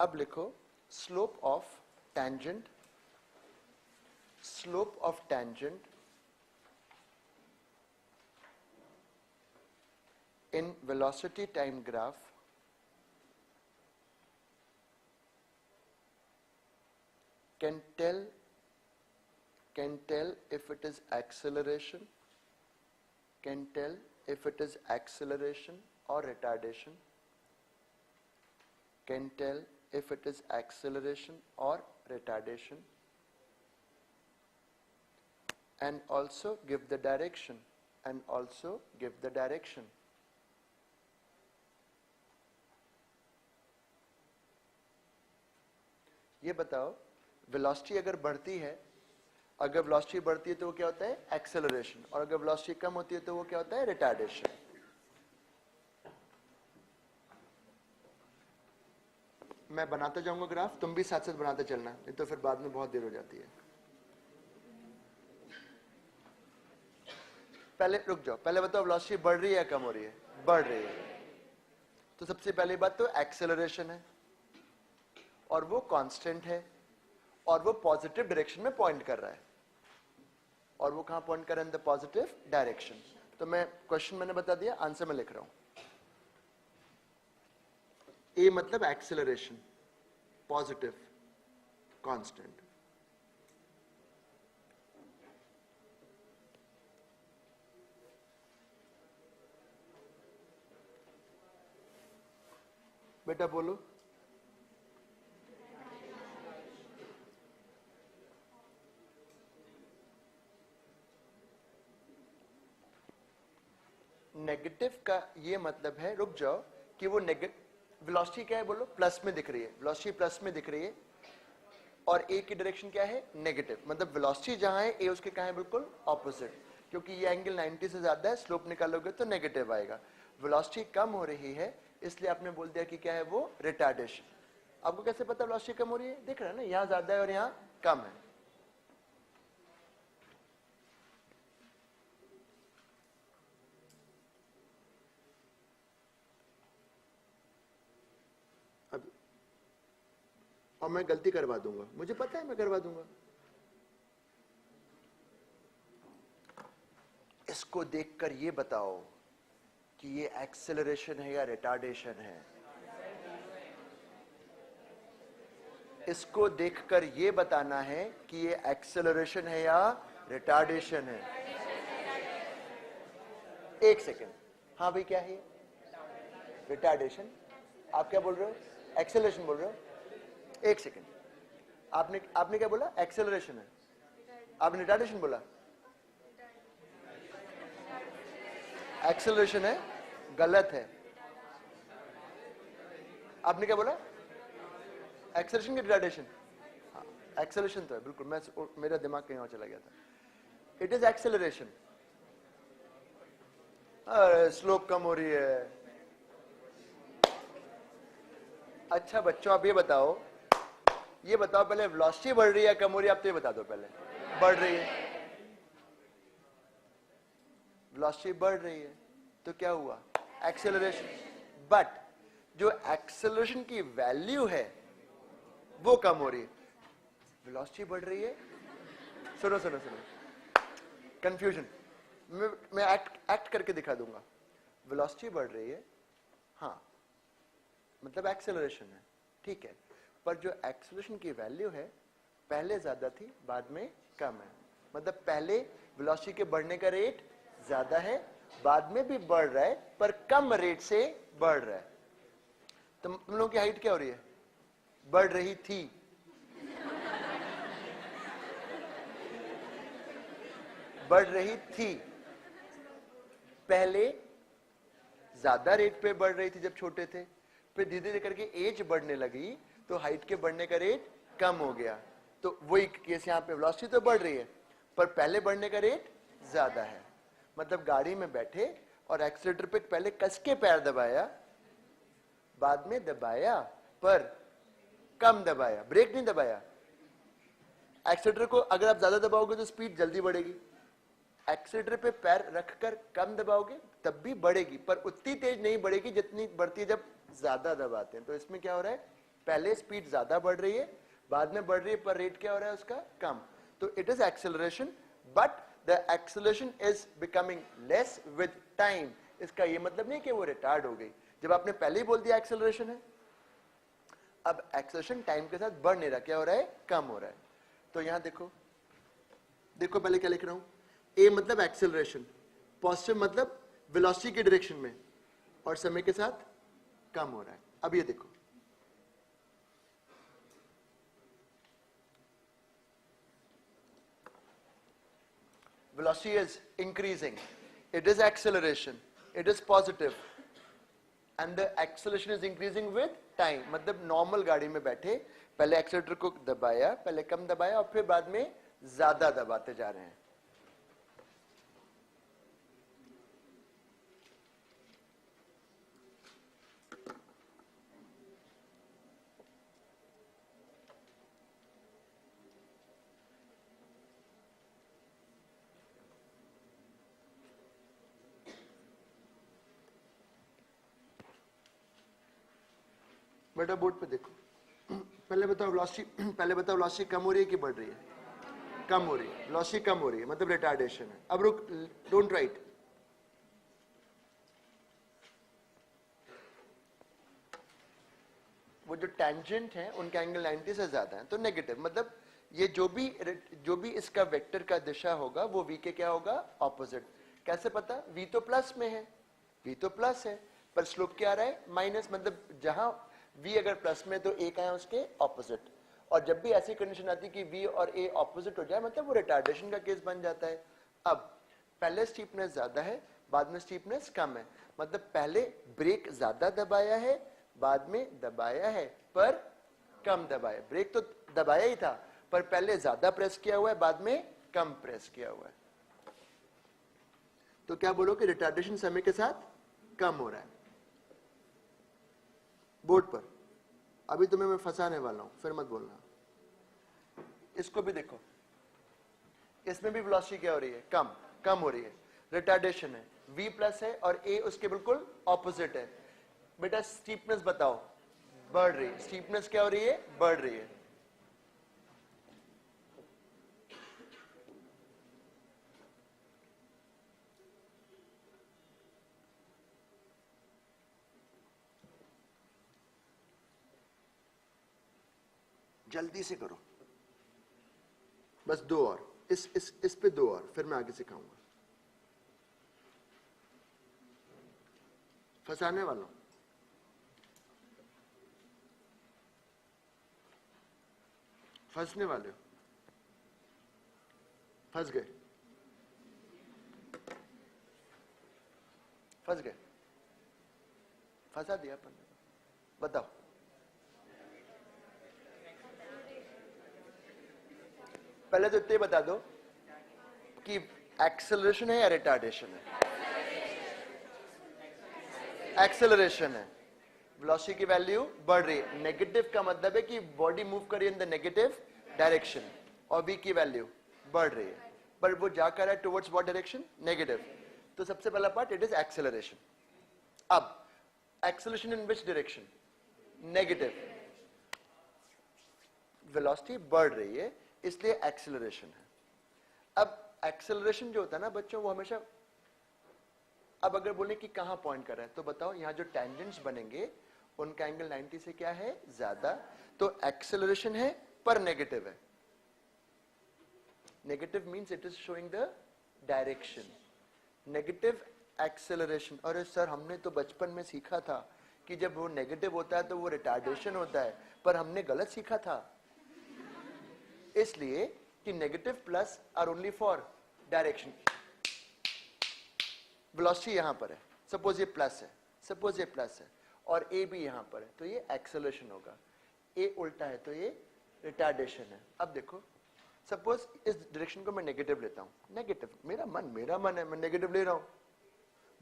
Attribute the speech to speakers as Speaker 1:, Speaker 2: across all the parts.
Speaker 1: अब लिखो slope of tangent, slope of tangent in velocity time graph can tell if it is acceleration, can tell if it is acceleration or retardation, can tell if it is acceleration or retardation, and also give the direction, and also give the direction. ये बताओ velocity अगर बढ़ती है, अगर velocity बढ़ती है तो वो क्या होता है एक्सेलरेशन, और अगर वेलोसिटी कम होती है तो वो क्या होता है रिटार्डेशन। मैं बनाता जाऊंगा ग्राफ, तुम भी साथ साथ बनाते चलना, नहीं तो फिर बाद में बहुत देर हो जाती है। पहले रुक जाओ, पहले बताओ वेलोसिटी बढ़ रही है या कम हो रही है? बढ़ रही है। तो सबसे पहली बात तो एक्सेलरेशन है और वो कांस्टेंट है और वो पॉजिटिव डायरेक्शन में पॉइंट कर रहा है, और वो कहां पॉइंट कर रहा है? In the positive direction. तो मैं क्वेश्चन मैंने बता दिया, आंसर में लिख रहा हूं। ए मतलब एक्सेलरेशन, पॉजिटिव, कांस्टेंट। बेटा बोलो। नेगेटिव का ये मतलब है, रुक जाओ, कि वो वेलोसिटी क्या है बोलो? प्लस में दिख रही है, वेलोसिटी प्लस में दिख रही है, और ए की डायरेक्शन क्या है? नेगेटिव। मतलब वेलोसिटी जहां है ए उसके कहां है? बिल्कुल ऑपोजिट, क्योंकि ये एंगल 90 से ज्यादा है, स्लोप निकालोगे तो नेगेटिव आएगा। वेलोसिटी कम हो रही है, इसलिए आपने बोल दिया कि क्या है वो? रिटार्डेशन। आपको कैसे पता वेलोसिटी कम हो रही है? दिख रहा है ना, यहां ज्यादा है और यहां कम है। और मैं गलती करवा दूंगा, मुझे पता है मैं करवा दूंगा। इसको देखकर ये बताओ कि ये एक्सेलरेशन है या रिटार्डेशन है। इसको देखकर ये बताना है कि ये एक्सेलरेशन है या रिटार्डेशन है। एक सेकेंड, हाँ भाई क्या है? रिटार्डेशन। आप क्या बोल रहे हो? एक्सेलरेशन बोल रहे हो? एक सेकेंड, आपने क्या बोला? एक्सेलरेशन है। आपने रिटार्डेशन बोला? एक्सेलरेशन है, गलत है। आपने क्या बोला? एक्सेलरेशन की रिटार्डेशन? हाँ, एक्सेलरेशन तो है बिल्कुल, मेरा दिमाग कहीं और चला गया था। It is acceleration. स्लोप कम हो रही है। अच्छा बच्चों, आप ये बताओ पहले वेलोसिटी बढ़ रही है कम हो रही है? आप तो ये बता दो पहले। बढ़ रही है, वेलोसिटी बढ़ रही है, तो क्या हुआ? एक्सेलरेशन। बट जो एक्सेलरेशन की वैल्यू है वो कम हो रही है, वेलोसिटी बढ़ रही है। सुनो सुनो सुनो, कंफ्यूजन। मैं एक्ट करके दिखा दूंगा। वेलोसिटी बढ़ रही है, हाँ, मतलब एक्सेलरेशन है, ठीक है, पर जो एक्सेलरेशन की वैल्यू है पहले ज्यादा थी, बाद में कम है। मतलब पहले वेलोसिटी के बढ़ने का रेट ज्यादा है, बाद में भी बढ़ रहा है, पर कम रेट से बढ़ रहा है। तुम लोगों की हाइट क्या हो रही है? बढ़ रही थी। बढ़ रही थी, पहले ज्यादा रेट पे बढ़ रही थी जब छोटे थे, फिर धीरे धीरे करके एज बढ़ने लगी तो हाइट के बढ़ने का रेट कम हो गया। तो वही केस यहाँ पे, वेलोसिटी तो बढ़ रही है पर पहले बढ़ने का रेट ज्यादा है। मतलब गाड़ी में बैठे और एक्सीलेटर पे पहले कस के पैर दबाया, बाद में दबाया पर कम दबाया, ब्रेक नहीं दबाया। एक्सीलेटर को अगर आप ज्यादा दबाओगे तो स्पीड जल्दी बढ़ेगी, एक्सीलेटर पे पैर रखकर कम दबाओगे तब भी बढ़ेगी, पर उतनी तेज नहीं बढ़ेगी जितनी बढ़ती है जब ज्यादा दबाते हैं। तो इसमें क्या हो रहा है? पहले स्पीड ज्यादा बढ़ रही है, बाद में बढ़ रही है, पर रेट क्या हो रहा है उसका? कम. तो it is acceleration, but the acceleration is becoming less with time. इसका ये मतलब नहीं कि वो रिटार्ड हो गई, जब आपने पहले ही बोल दिया एक्सेलरेशन है. अब एक्सेलरेशन टाइम के साथ बढ़ नहीं रहा, क्या हो रहा है? कम हो रहा है. तो यहां देखो, देखो पहले क्या लिख रहा हूं, ए मतलब एक्सेलरेशन, पॉजिटिव मतलब वेलोसिटी की डायरेक्शन में, और समय के साथ कम हो रहा है. अब ये देखो, velocity is increasing, it is acceleration, it is positive, and the acceleration is increasing with time. मतलब नॉर्मल गाड़ी में बैठे, पहले एक्सीलरेटर को दबाया, पहले कम दबाया और फिर बाद में ज्यादा दबाते जा रहे हैं. बेटा बोर्ड पे देखो, पहले बताओ वेलोसिटी, पहले बताओ वेलोसिटी कम हो रही है कि बढ़ रही है? कम हो रही है. वेलोसिटी कम हो रही है मतलब रिटार्डेशन है. अब रुक, डोंट राइट. वो जो टेंजेंट है उनका एंगल 90 से ज्यादा है, तो नेगेटिव. मतलब ये जो भी इसका वेक्टर का दिशा होगा वो v के क्या होगा? ऑपोजिट. कैसे पता? v तो प्लस में है, v तो प्लस है, पर स्लोप क्या आ रहा है? माइनस. मतलब जहां v अगर प्लस में तो a का है उसके ऑपोजिट. और जब भी ऐसी कंडीशन आती है कि v और a ऑपोजिट हो जाए, मतलब वो रिटार्डेशन का केस बन जाता है. अब पहले स्टीपनेस ज्यादा है, बाद में स्टीपनेस कम है, मतलब पहले ब्रेक ज्यादा दबाया है, बाद में दबाया है पर कम दबाया. ब्रेक तो दबाया ही था, पर पहले ज्यादा प्रेस किया हुआ है, बाद में कम प्रेस किया हुआ है. तो क्या बोलो कि रिटार्डेशन समय के साथ कम हो रहा है. बोर्ड पर अभी तुम्हें मैं फंसाने वाला हूं, फिर मत बोलना. इसको भी देखो, इसमें भी वेलोसिटी क्या हो रही है? कम हो रही है. रिटार्डेशन है, v प्लस है और a उसके बिल्कुल ऑपोजिट है. बेटा स्टीपनेस बताओ, बढ़ रही है. स्टीपनेस क्या हो रही है? बढ़ रही है. जल्दी से करो, बस दो और, इस पे दो और, फिर मैं आगे सिखाऊंगा. फंसाने वाला हूं. फंसने वाले हो, फंस गए, फंसा दिया अपन. बताओ, पहले तो इतने बता दो कि एक्सेलरेशन है या रिटार्डेशन है? एक्सेलरेशन है. वेलोसिटी की वैल्यू बढ़ रही है. नेगेटिव का मतलब है कि बॉडी मूव कर रही है इन द नेगेटिव डायरेक्शन, और v की वैल्यू बढ़ रही है, पर वो जा कर है टुवर्ड्स व्हाट डायरेक्शन? नेगेटिव. तो सबसे पहला पार्ट इट इज एक्सेलरेशन. अब acceleration in which direction? Negative. Velocity बढ़ रही है इसलिए एक्सेलरेशन है. अब एक्सेलरेशन जो होता है ना बच्चों, वो हमेशा, अब अगर बोले कि कहां पॉइंट कर रहा है, तो बताओ यहां जो टेंजेंट्स बनेंगे उनका एंगल 90 से क्या है? ज्यादा. तो एक्सेलरेशन है पर नेगेटिव है. Negative means it is showing the direction. Negative acceleration. अरे सर हमने तो बचपन में सीखा था कि जब वो नेगेटिव होता है तो वो रिटार्डेशन होता है, पर हमने गलत सीखा था. इसलिए कि negative plus are only for direction. Velocity यहां पर है, सपोज ये प्लस है, सपोज ये प्लस है, और ए भी यहां पर है, तो ये एक्सेलरेशन होगा. ए उल्टा है तो ये रिटार्डेशन है. अब देखो, सपोज इस डायरेक्शन को मैं नेगेटिव लेता हूं, नेगेटिव, मेरा मन है, मैं नेगेटिव ले रहा हूं,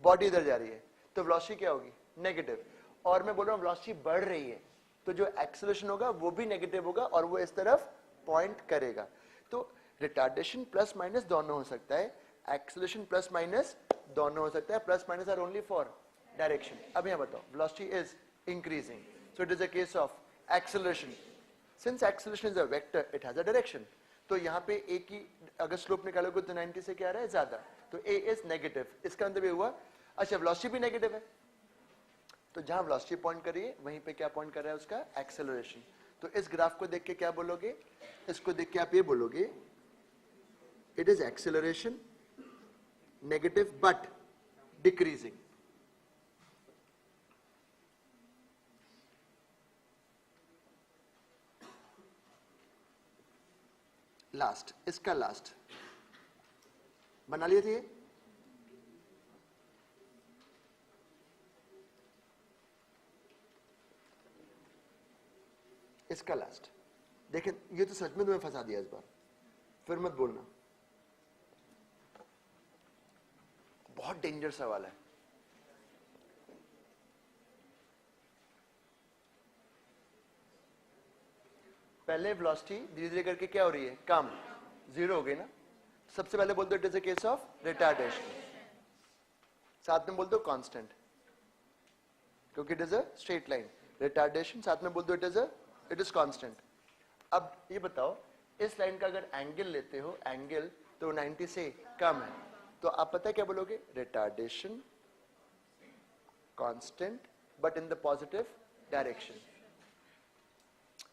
Speaker 1: बॉडी इधर जा रही है, तो वेलोसिटी क्या होगी? नेगेटिव. और मैं बोल रहा हूं वेलोसिटी बढ़ रही है, तो जो एक्सेलरेशन होगा वो भी नेगेटिव होगा और वो इस तरफ पॉइंट करेगा. तो रिटार्डेशन प्लस माइनस दोनों हो सकता है, एक्सेलरेशन प्लस माइनस दोनों हो सकता है. Plus minus are only for direction. अब यहां बताओ, velocity is increasing, so it is a case of acceleration. Since acceleration is a vector, it has a direction. तो यहाँ पे ए की अगर स्लोप निकालोगे तो 90 से क्या आ रहा है, ज्यादा. तो ए इज नेगेटिव. इसका मतलब ये हुआ. अच्छा, वेलोसिटी भी नेगेटिव है, तो जहां वेलोसिटी पॉइंट कर रही है वहीं पे क्या पॉइंट कर रहा है, उसका एक्सेलरेशन. तो इस ग्राफ को देख के क्या बोलोगे, इसको देख के आप ये बोलोगे, it is acceleration negative but decreasing. Last, इसका लास्ट बना लिए थे. इसका लास्ट देखें, ये तो सच में तुम्हें फंसा दिया इस बार, फिर मत बोलना. बहुत डेंजर सवाल है. पहले वेलोसिटी धीरे धीरे करके क्या हो रही है, कम, जीरो हो गई ना. सबसे पहले बोल दो it is a case of retardation. साथ में बोल दो कांस्टेंट, क्योंकि it is a straight line. Retardation साथ में बोल दो इट इज कांस्टेंट. अब ये बताओ, इस लाइन का अगर एंगल लेते हो, एंगल तो 90 से कम है, तो आप पता है क्या बोलोगे, retardation constant but in the positive direction.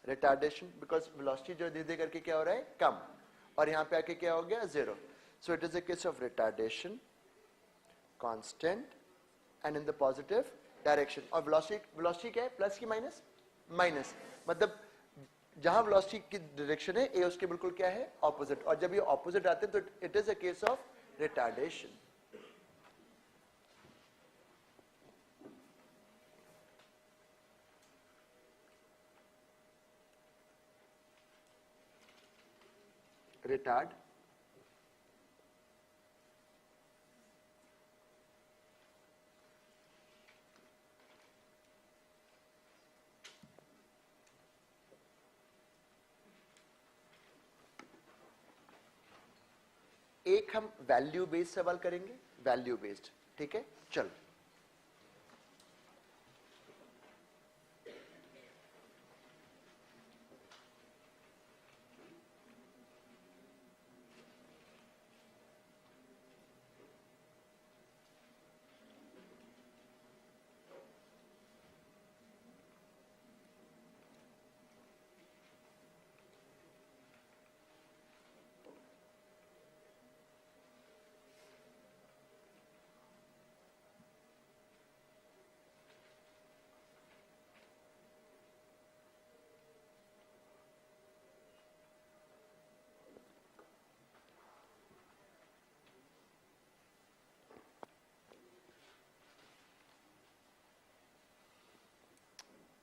Speaker 1: Retardation because velocity जो धीरे धीरे करके क्या हो रहा है, कम, और यहां पे आके क्या हो गया, zero. So it is a case of retardation constant and in the positive direction. और वेलोसिटी क्या है, प्लस की माइनस, माइनस. मतलब जहां वेलोसिटी की डायरेक्शन है ए, उसके बिल्कुल क्या है, ऑपोजिट. और जब ये ऑपोजिट आते हैं तो it is a case of retardation. Retard एक हम वैल्यू बेस्ड सवाल करेंगे, वैल्यू बेस्ड. ठीक है, चलो.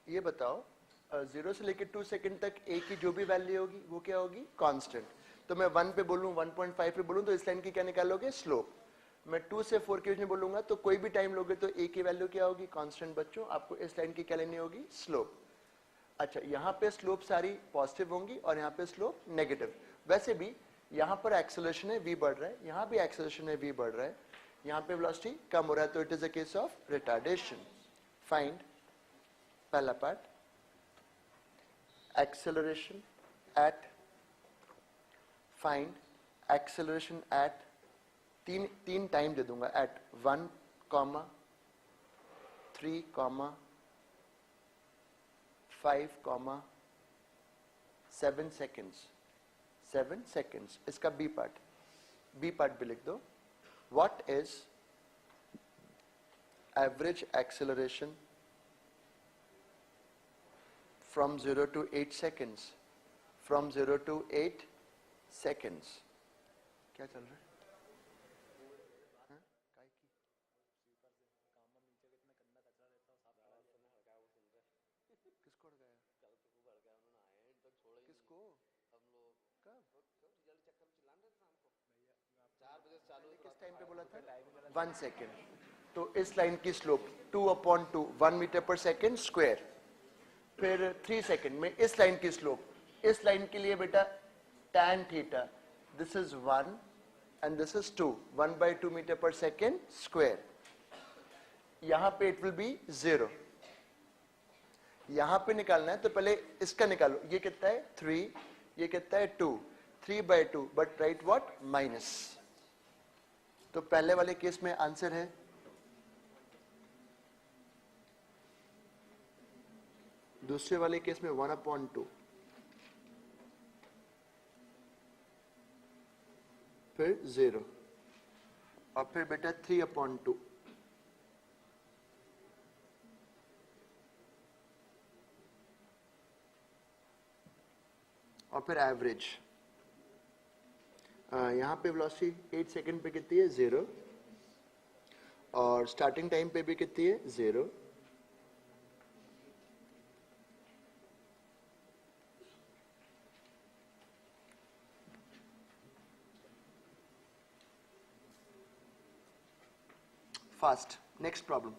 Speaker 1: ये बताओ, 0 से लेकर 2 सेकंड तक ए की जो भी वैल्यू होगी वो क्या होगी, कांस्टेंट. तो मैं 1 पे बोलूं, 1.5 पे बोलूं, तो इस लाइन की क्या निकालोगे, स्लोप. मैं 2 से 4 के बीच में बोलूंगा तो कोई भी टाइम लोगे तो ए की वैल्यू क्या होगी, कांस्टेंट. बच्चों आपको इस लाइन की क्या लेनी होगी, स्लोप. अच्छा, यहाँ पे स्लोप सारी पॉजिटिव होंगी और यहाँ पे स्लोप नेगेटिव. वैसे भी यहाँ पर एक्सेलरेशन है, v बढ़ रहा है, यहाँ भी एक्सेलरेशन है, v बढ़ रहा है, यहाँ पे वेलोसिटी कम हो रहा है, तो it is a case of retardation. Find पहला part, acceleration at, find acceleration at, तीन टाइम दे दूंगा, एट 1, 3, 5, 7 सेकेंड्स. 7 सेकेंड्स. इसका बी पार्ट भी लिख दो. What is average acceleration from 0 to 8 seconds, from 0 to 8 seconds. क्या चल रहा है, हाँ? काय की? किसको अड़काया, किसको, कब, किस टाइम पे बोला था, 1 सेकेंड. तो इस लाइन की slope 2/2, 1 metre per second square. फिर 3 सेकेंड में इस लाइन की स्लोप, इस लाइन के लिए बेटा tan theta, this is 1 and this is 2, 1/2 metre per second square. यहां पे इट विल बी 0. यहां पे निकालना है तो पहले इसका निकालो. ये कितना है 3, ये कितना है 2, 3/2, बट राइट व्हाट माइनस. तो पहले वाले केस में आंसर है दूसरे वाले केस में 1/2, फिर 0 और फिर बेटा 3/2. और फिर एवरेज. यहां पे वेलोसिटी 8 सेकंड पे कितनी है 0 और स्टार्टिंग टाइम पे भी कितनी है 0. फास्ट. Next problem.